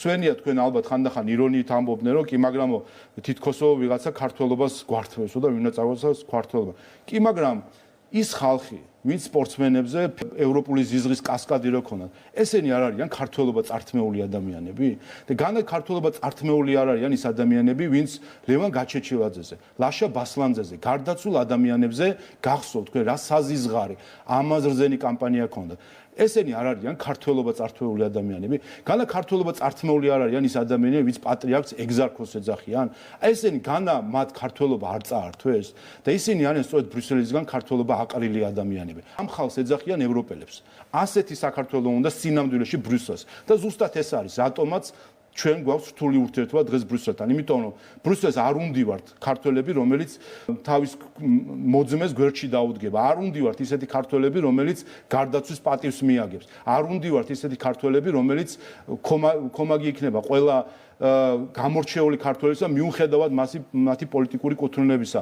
მსვენია თქვენ ალბათ ხანდახან ირონიით ამბობდნენ რომ კი მაგრამ თითქოსო ვიღაცა ქართველობას გვართმევსო და ვინაც წავასას ქართველობა. კი მაგრამ ის ხალხი ვინც სპორტსმენებზე ევროპული ზიზღის კასკადი რო ქონათ ესენი არ არიან ქართველობა წართმეული ადამიანები და განა ქართველობა წართმეული არ არიან ის ადამიანები ვინც ლევან გაჩეჩილაძეზე ლაშა ბასლანძეზე გარდაცულ ადამიანებზე გახსოვთ თქვენ რა საზიზღარი ამაზრზენი კამპანია ქონდა ესენი არ არიან ქართველობა წართმეული ადამიანები განა ქართველობა წართმეული არ არიან ის ადამიანები ვინც პატრიარქს ეგზარქოს ეძახიან ესენი განა მათ ქართველობა არ წაართვეს და ისინი არიან სწორედ ბრიუსელისგან ქართველობა აყრილი ადამიანები ამ ხალხს ეძახიან ევროპელებს ასეთი საქართველო უნდა სინამდვილეში ბრიუსელს და ზუსტად ეს არის რატომაც ჩვენ გვაქვს რთული ურთიერთობა დღეს ბრიუსელთან იმიტომ რომ ბრიუსელს არ უნდივართ ქართველები რომელიც თავის მოძმეს გვერდში დაუდგება არ უნდივართ ისეთი ქართველები რომელიც გარდაცვის პატივს მიაგებს არ უნდივართ ისეთი ქართველები რომელიც კომაგი იქნება ყველა გამორჩეული ქართველისა მიუხედავად მათი პოლიტიკური კუთვნილებისა